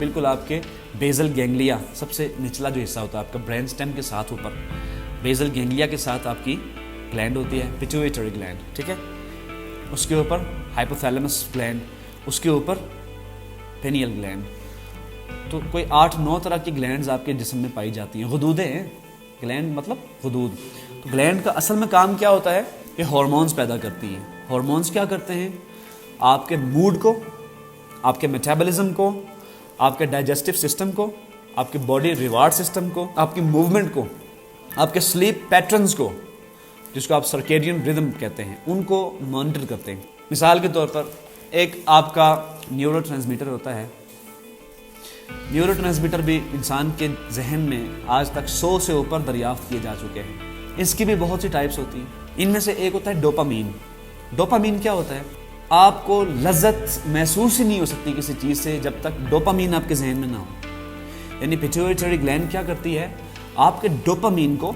بالکل آپ کے بیزل گینگلیا سب سے نچلا جو حصہ ہوتا ہے آپ کا برین سٹیم کے ساتھ اوپر، بیزل گینگلیا کے ساتھ آپ کی گلینڈ ہوتی ہے پیٹیوٹری گلینڈ، ٹھیک ہے، اس کے اوپر ہائپوتھیلمس گلینڈ، اس کے اوپر پینیل گلینڈ. تو کوئی 8-9 طرح کی گلینڈز آپ کے جسم میں پائی جاتی ہیں. حدودیں ہیں، گلینڈ مطلب حدود. تو گلینڈ کا اصل میں کام کیا ہوتا ہے؟ یہ ہارمونز پیدا کرتی ہیں. ہارمونز کیا کرتے ہیں؟ آپ کے موڈ کو، آپ کے میٹابولزم کو، آپ کے ڈائجسٹو سسٹم کو، آپ کے باڈی ریوارڈ سسٹم کو، آپ کی موومنٹ کو، آپ کے سلیپ پیٹرنز کو، جس کو آپ سرکیڈین ردم کہتے ہیں، ان کو مانیٹر کرتے ہیں. مثال کے طور پر ایک آپ کا نیورو ٹرانسمیٹر ہوتا ہے. نیورو ٹرانسمیٹر بھی انسان کے ذہن میں آج تک 100 سے اوپر دریافت کیے جا چکے ہیں. اس کی بھی بہت سی ٹائپس ہوتی ہیں. ان میں سے ایک ہوتا ہے ڈوپامین. ڈوپامین کیا ہوتا ہے؟ آپ کو لذت محسوس ہی نہیں ہو سکتی کسی چیز سے جب تک ڈوپامین آپ کے ذہن میں نہ ہو. یعنی پیٹیوٹری گلینڈ کیا کرتی ہے؟ آپ کے ڈوپامین کو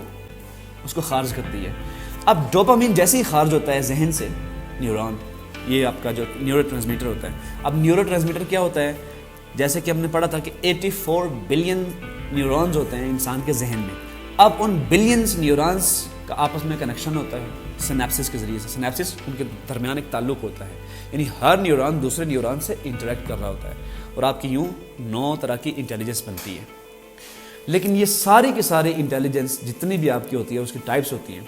اس کو خارج کرتی ہے. اب ڈوپامین جیسے ہی خارج ہوتا ہے ذہن سے، نیورون، یہ آپ کا جو نیورو ٹرانسمیٹر ہوتا ہے. اب نیورو ٹرانسمیٹر کیا ہوتا ہے؟ جیسے کہ ہم نے پڑھا تھا کہ 84 بلین نیورونز ہوتے ہیں انسان کے ذہن میں. اب ان بلینز نیورونز کا آپس میں کنیکشن ہوتا ہے سینپسس کے ذریعے سے. سینپسس ان کے درمیان ایک تعلق ہوتا ہے، یعنی ہر نیورون دوسرے نیورون سے انٹریکٹ کر رہا ہوتا ہے، اور آپ کی یوں 9 طرح کی انٹیلیجنس بنتی ہے. لیکن یہ ساری کی ساری انٹیلیجنس جتنی بھی آپ کی ہوتی ہے، اس کی ٹائپس ہوتی ہیں،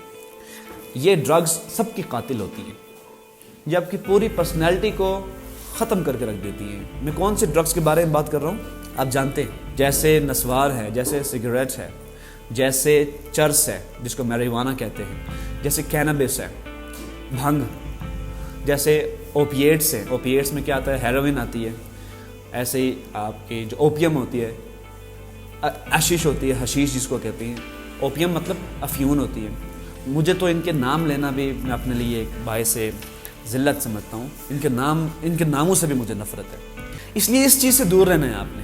یہ ڈرگز سب کی قاتل ہوتی ہیں. یہ آپ کی پوری پرسنالٹی کو ختم کر کے رکھ دیتی ہیں. میں کون سے ڈرگز کے بارے میں بات کر رہا ہوں آپ جانتے ہیں، جیسے نسوار ہے، جیسے سگریٹ ہے، جیسے چرس ہے جس کو میریوانا کہتے ہیں، جیسے کینابس ہے، بھنگ، جیسے اوپیٹس ہیں. اوپیٹس میں کیا آتا ہے؟ ہیروئن آتی ہے. ایسے ہی آپ کی جو اوپیم ہوتی ہے، حشیش ہوتی ہے، حشیش جس کو کہتے ہیں. اوپیم مطلب افیون ہوتی ہے. مجھے تو ان کے نام لینا بھی میں اپنے لیے ایک باعث ذلت سمجھتا ہوں. ان کے ناموں سے بھی مجھے نفرت ہے. اس لیے اس چیز سے دور رہنا ہے آپ نے.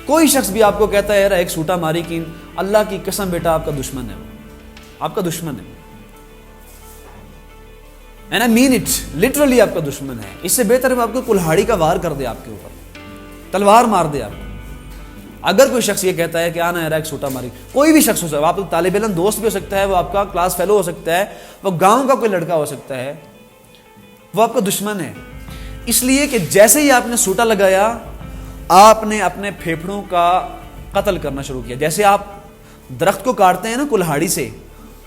کوئی شخص بھی آپ کو کہتا ہے یار ایک سوٹا ماری کی، اللہ کی قسم بیٹا آپ کا دشمن ہے، وہ آپ کا دشمن ہے. And I mean it, literally آپ کا دشمن ہے. اس سے بہتر ہے وہ آپ کو کلہاڑی کا وار کر دے، آپ کے اوپر تلوار مار دے آپ کو. اگر کوئی شخص یہ کہتا ہے کہ آنا یار ایک سوٹا ماری، کوئی بھی شخص ہو سکتا ہے، آپ کا طالب علم دوست بھی ہو سکتا ہے، وہ آپ کا کلاس فیلو ہو سکتا ہے، وہ گاؤں کا کوئی لڑکا ہو سکتا ہے، وہ آپ کا دشمن ہے. اس لیے کہ جیسے ہی آپ نے سوٹا لگایا، آپ نے اپنے پھیپھڑوں کا قتل کرنا شروع کیا. جیسے آپ درخت کو کاٹتے ہیں نا کلہاڑی سے،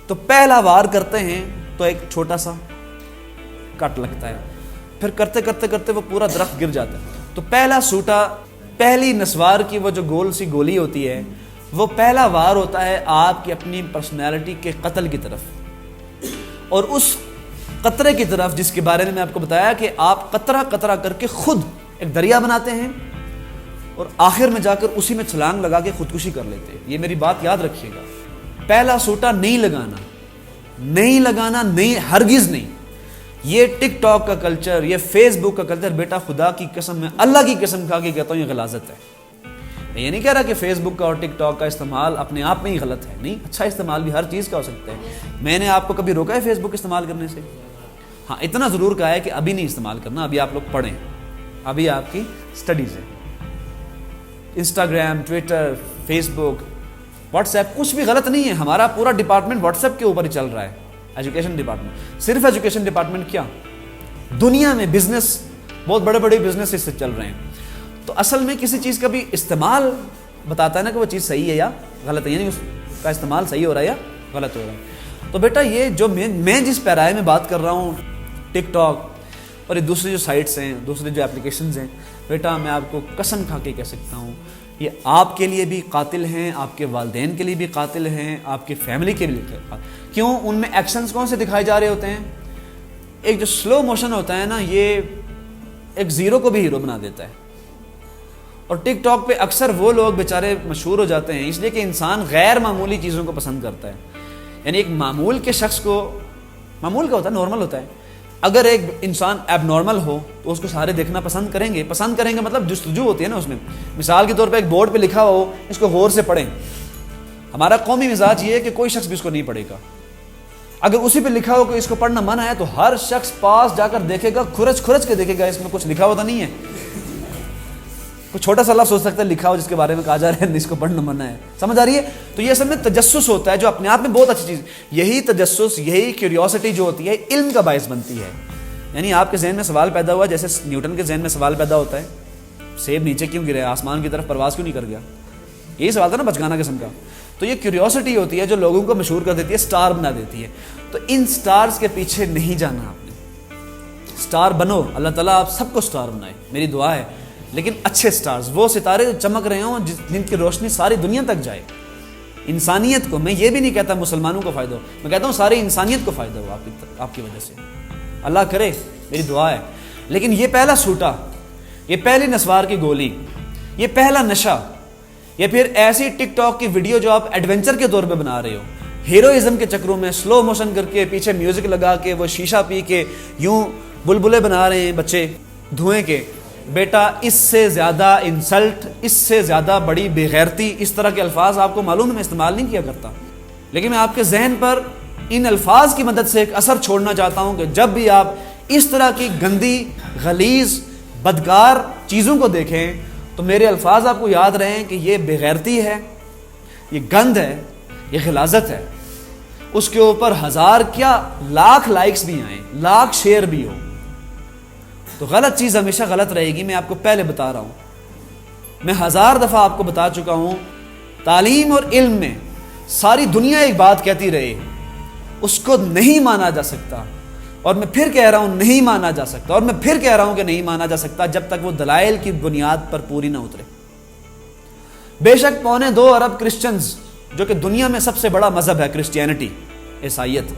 تو پہلا وار کرتے ہیں تو ایک چھوٹا سا کٹ لگتا ہے، پھر کرتے کرتے کرتے وہ پورا درخت گر جاتا ہے. تو پہلا سوٹا، پہلی نسوار کی وہ جو گول سی گولی ہوتی ہے، وہ پہلا وار ہوتا ہے آپ کی اپنی پرسنالٹی کے قتل کی طرف، اور اس قطرے کی طرف جس کے بارے میں میں آپ کو بتایا کہ آپ قطرہ قطرہ کر کے خود ایک دریا بناتے ہیں، اور آخر میں جا کر اسی میں چھلانگ لگا کے خودکشی کر لیتے ہیں. یہ میری بات یاد رکھیے گا. پہلا سوٹا نہیں لگانا، نہیں، ہرگز نہیں. یہ ٹک ٹاک کا کلچر، یہ فیس بک کا کلچر، بیٹا خدا کی قسم، میں اللہ کی قسم کھا کے کہتا ہوں یہ غلاظت ہے. میں یہ نہیں کہہ رہا کہ فیس بک کا اور ٹک ٹاک کا استعمال اپنے آپ میں ہی غلط ہے، نہیں، اچھا استعمال بھی ہر چیز کا ہو سکتا ہے. میں نے آپ کو کبھی روکا ہے فیس بک استعمال کرنے سے؟ ہاں، اتنا ضرور کہا ہے کہ ابھی نہیں استعمال کرنا، ابھی آپ لوگ پڑھیں، ابھی آپ کی سٹڈیز ہیں. انسٹاگرام، ٹویٹر، فیس بک، واٹس ایپ کچھ بھی غلط نہیں ہے. ہمارا پورا ڈپارٹمنٹ واٹس ایپ کے اوپر ہی چل رہا ہے، ایجوکیشن ڈپارٹمنٹ. صرف ایجوکیشن ڈپارٹمنٹ کیا، دنیا میں بزنس، بہت بڑے بڑے بزنس اس سے چل رہے ہیں. تو اصل میں کسی چیز کا بھی استعمال بتاتا ہے نا کہ وہ چیز صحیح ہے یا غلط ہے، یعنی اس کا استعمال صحیح ہو رہا ہے یا غلط ہو رہا ہے. تو بیٹا یہ جو میں جس پیرائے میں بات کر رہا ہوں، ٹک ٹاک اور یہ دوسری جو سائٹس ہیں، دوسری جو اپلیکیشنز ہیں، بیٹا میں آپ کو قسم کھا کے کہہ سکتا ہوں یہ آپ کے لیے بھی قاتل ہیں، آپ کے والدین کے لیے بھی قاتل ہیں، آپ کی فیملی کے لیے قاتل. کیوں؟ ان میں ایکشنز کون سے دکھائے جا رہے ہوتے ہیں؟ ایک جو سلو موشن ہوتا ہے نا، یہ ایک زیرو کو بھی ہیرو بنا دیتا ہے. اور ٹک ٹاک پہ اکثر وہ لوگ بیچارے مشہور ہو جاتے ہیں اس لیے کہ انسان غیر معمولی چیزوں کو پسند کرتا ہے. یعنی ایک معمول کے شخص کو، معمول کا ہوتا ہے، نارمل ہوتا ہے. اگر ایک انسان ایب نارمل ہو تو اس کو سارے دیکھنا پسند کریں گے مطلب جستجو ہوتی ہے نا اس میں. مثال کے طور پہ ایک بورڈ پہ لکھا ہو، اس کو غور سے پڑھیں. ہمارا قومی مزاج یہ ہے کہ کوئی شخص بھی اس کو نہیں پڑھے گا. اگر اسی پہ لکھا ہو کہ اس کو پڑھنا منع ہے تو ہر شخص پاس جا کر دیکھے گا، کھرچ کے دیکھے گا اس میں کچھ لکھا ہوتا نہیں ہے. کوئی چھوٹا سا لفظ ہو سکتا ہے لکھا ہو جس کے بارے میں کہا جا رہا ہے اس کو پڑھنا منع ہے, سمجھ آ رہی ہے؟ تو یہ اصل میں تجسس ہوتا ہے جو اپنے آپ میں بہت اچھی چیز. یہی تجسس, یہی کیوریوسٹی جو ہوتی ہے علم کا باعث بنتی ہے. یعنی آپ کے ذہن میں سوال پیدا ہوا جیسے نیوٹن کے ذہن میں سوال پیدا ہوتا ہے سیب نیچے کیوں گرے, آسمان کی طرف پرواز کیوں نہیں کر گیا, یہی سوال تھا نا بچگانہ قسم کا. تو یہ کیوریوسٹی ہوتی ہے جو لوگوں کو مشہور کر دیتی ہے, سٹار بنا دیتی ہے. تو ان سٹارز کے پیچھے نہیں جانا آپ نے. سٹار بنو, اللہ تعالیٰ آپ سب کو سٹار بنائے, میری دعا ہے, لیکن اچھے سٹارز, وہ ستارے جو چمک رہے ہوں جن کی روشنی ساری دنیا تک جائے. انسانیت کو, میں یہ بھی نہیں کہتا مسلمانوں کو فائدہ ہو, میں کہتا ہوں ساری انسانیت کو فائدہ ہو آپ کی وجہ سے, اللہ کرے, میری دعا ہے. لیکن یہ پہلا سوٹا, یہ پہلی نسوار کی گولی, یہ پہلا نشہ, یا پھر ایسی ٹک ٹاک کی ویڈیو جو آپ ایڈونچر کے طور پہ بنا رہے ہو, ہیروئزم کے چکروں میں سلو موشن کر کے پیچھے میوزک لگا کے وہ شیشہ پی کے یوں بلبلے بنا رہے ہیں بچے دھوئیں کے, بیٹا اس سے زیادہ انسلٹ, اس سے زیادہ بڑی بے غیرتی, اس طرح کے الفاظ آپ کو معلوم ہے میں استعمال نہیں کیا کرتا, لیکن میں آپ کے ذہن پر ان الفاظ کی مدد سے ایک اثر چھوڑنا چاہتا ہوں کہ جب بھی آپ اس طرح کی گندی, غلیظ, بدکار چیزوں کو دیکھیں تو میرے الفاظ آپ کو یاد رہیں کہ یہ بے غیرتی ہے, یہ گند ہے, یہ غلاظت ہے. اس کے اوپر 1000 کیا لاکھ لائکس بھی آئیں, لاکھ شیئر بھی ہو, تو غلط چیز ہمیشہ غلط رہے گی. میں آپ کو پہلے بتا رہا ہوں, میں 1000 دفعہ آپ کو بتا چکا ہوں, تعلیم اور علم میں ساری دنیا ایک بات کہتی رہے, اس کو نہیں مانا جا سکتا, اور میں پھر کہہ رہا ہوں نہیں مانا جا سکتا, اور میں پھر کہہ رہا ہوں کہ نہیں مانا جا سکتا جب تک وہ دلائل کی بنیاد پر پوری نہ اترے. بے شک 2.25 ارب کرسچنز, جو کہ دنیا میں سب سے بڑا مذہب ہے کرسچینٹی, عیسائیت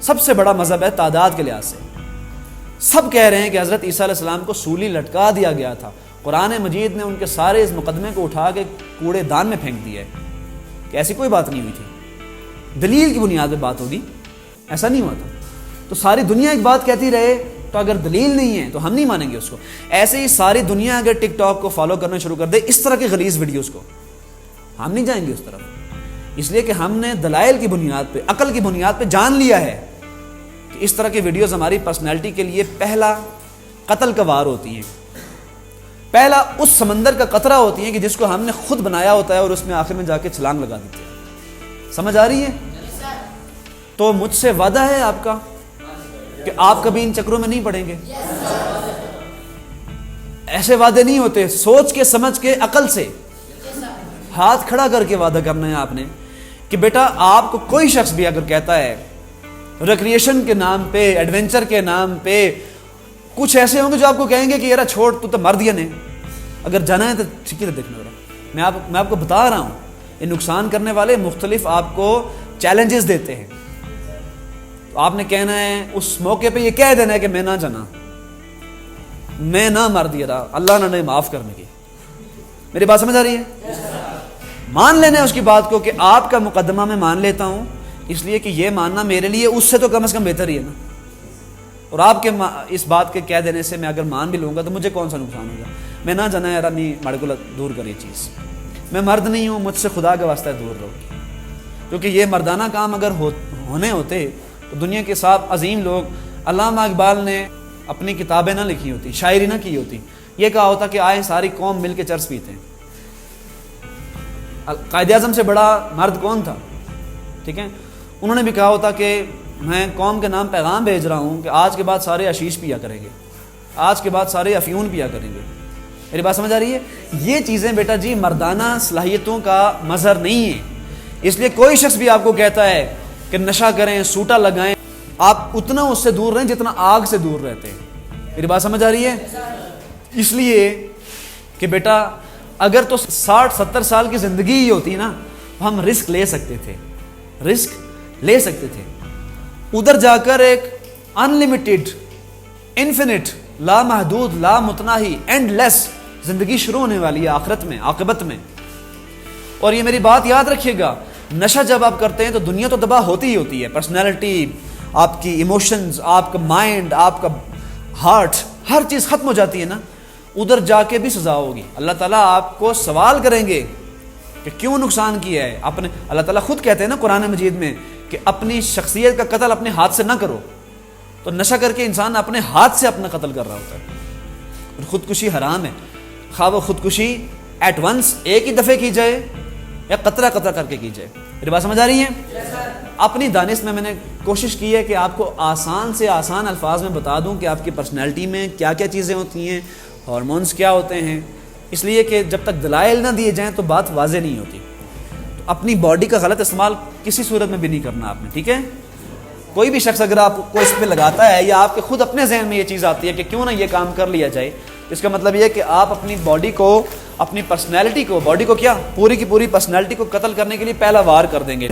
سب سے بڑا مذہب ہے تعداد کے لحاظ سے, سب کہہ رہے ہیں کہ حضرت عیسیٰ علیہ السلام کو سولی لٹکا دیا گیا تھا. قرآن مجید نے ان کے سارے اس مقدمے کو اٹھا کے کوڑے دان میں پھینک دیا ہے کہ ایسی کوئی بات نہیں ہوئی تھی, دلیل کی بنیاد پہ بات ہوگی, ایسا نہیں ہوا تھا. تو ساری دنیا ایک بات کہتی رہے تو اگر دلیل نہیں ہے تو ہم نہیں مانیں گے اس کو. ایسے ہی ساری دنیا اگر ٹک ٹاک کو فالو کرنا شروع کر دے, اس طرح کے غلیظ ویڈیوز کو, ہم نہیں جائیں گے اس طرف, اس لیے کہ ہم نے دلائل کی بنیاد پہ, عقل کی بنیاد پہ جان لیا ہے کہ اس طرح کی ویڈیوز ہماری پرسنالٹی کے لیے پہلا قتل کا وار ہوتی ہیں, پہلا اس سمندر کا قطرہ ہوتی ہیں کہ جس کو ہم نے خود بنایا ہوتا ہے اور اس میں آخر میں جا کے چھلانگ لگا دیتے ہیں. سمجھ آ رہی ہے؟ تو مجھ سے وعدہ ہے آپ کا کہ آپ کبھی ان چکروں میں نہیں پڑیں گے. ایسے وعدے نہیں ہوتے, سوچ کے سمجھ کے عقل سے ہاتھ کھڑا کر کے وعدہ کرنا ہے آپ نے کہ بیٹا آپ کو کوئی شخص بھی اگر کہتا ہے ریکریشن کے نام پہ, ایڈونچر کے نام پہ, کچھ ایسے ہوں گے جو آپ کو کہیں گے کہ یار چھوڑ تو مر دیا نے, اگر جانا ہے تو ٹھیک ہے دیکھنا ذرا, میں آپ کو بتا رہا ہوں یہ نقصان کرنے والے مختلف آپ کو چیلنجز دیتے ہیں. تو آپ نے کہنا ہے اس موقع پہ یہ کہہ دینا ہے کہ میں نہ جانا, میں نہ مر دیا رہا, اللہ نے نہیں معاف کرنے کی. میری بات سمجھ آ رہی ہے؟ مان لینا ہے اس کی بات کو کہ آپ کا مقدمہ میں مان لیتا ہوں, اس لیے کہ یہ ماننا میرے لیے اس سے تو کم از کم بہتر ہی ہے نا. اور آپ کے اس بات کے کہہ دینے سے میں اگر مان بھی لوں گا تو مجھے کون سا نقصان ہوگا. میں نہ جانا یار نہیں ماڑے کو دور کر یہ چیز, میں مرد نہیں ہوں, مجھ سے خدا کے واسطہ دور رہو, کیونکہ یہ مردانہ کام اگر ہونے ہوتے تو دنیا کے ساتھ عظیم لوگ, علامہ اقبال نے اپنی کتابیں نہ لکھی ہوتی, شاعری نہ کی ہوتی, یہ کہا ہوتا کہ آئیں ساری قوم مل کے چرس پیتے ہیں. قائد اعظم سے بڑا مرد کون تھا؟ ٹھیک ہے, انہوں نے بھی کہا ہوتا کہ میں قوم کے نام پیغام بھیج رہا ہوں کہ آج کے بعد سارے عشیش پیا کریں گے, آج کے بعد سارے افیون پیا کریں گے. میری بات سمجھ آ رہی ہے؟ یہ چیزیں بیٹا جی مردانہ صلاحیتوں کا مظہر نہیں ہے. اس لیے کوئی شخص بھی آپ کو کہتا ہے کہ نشہ کریں, سوٹا لگائیں, آپ اتنا اس سے دور رہیں جتنا آگ سے دور رہتے ہیں. میری بات سمجھ آ رہی ہے؟ اس لیے کہ بیٹا اگر تو 60-70 سال کی زندگی ہی ہوتی نا, ہم رسک لے سکتے تھے, رسک لے سکتے تھے. ادھر جا کر ایک انلمیٹڈ, انفینٹ, لامحدود, لامتناہی, اینڈ لیس زندگی شروع ہونے والی ہے آخرت میں, عاقبت میں. اور یہ میری بات یاد رکھیے گا, نشہ جب آپ کرتے ہیں تو دنیا تو تباہ ہوتی ہی ہوتی ہے, پرسنالٹی, آپ کی ایموشنز, آپ کا مائنڈ, آپ کا ہارٹ, ہر چیز ختم ہو جاتی ہے نا. ادھر جا کے بھی سزا ہوگی. اللہ تعالیٰ آپ کو سوال کریں گے کہ کیوں نقصان کیا ہے اپنے. اللہ تعالیٰ خود کہتے ہیں نا قرآن مجید میں کہ اپنی شخصیت کا قتل اپنے ہاتھ سے نہ کرو. تو نشہ کر کے انسان اپنے ہاتھ سے اپنا قتل کر رہا ہوتا ہے, اور خودکشی حرام ہے. خواہ وہ خودکشی ایٹ ونس ایک ہی دفعے کی جائے یا قطرہ قطرہ کر کے کی جائے. میری بات سمجھ آ رہی ہے؟ اپنی دانش میں نے کوشش کی ہے کہ آپ کو آسان سے آسان الفاظ میں بتا دوں کہ آپ کی پرسنالٹی میں کیا کیا چیزیں ہوتی ہیں، ہارمونز کیا ہوتے ہیں، اس لیے کہ جب تک دلائل نہ دیے جائیں تو بات واضح نہیں ہوتی. تو اپنی باڈی کا غلط استعمال کسی صورت میں بھی نہیں کرنا آپ نے، ٹھیک ہے؟ کوئی بھی شخص اگر آپ کو اس پہ لگاتا ہے یا آپ کے خود اپنے ذہن میں یہ چیز آتی ہے کہ کیوں نہ یہ کام کر لیا جائے، اس کا مطلب یہ ہے کہ آپ اپنی باڈی کو، اپنی پرسنالٹی کو، باڈی کو کیا، پوری کی پوری پرسنالٹی کو قتل کرنے کے لیے پہلا وار کر دیں گے.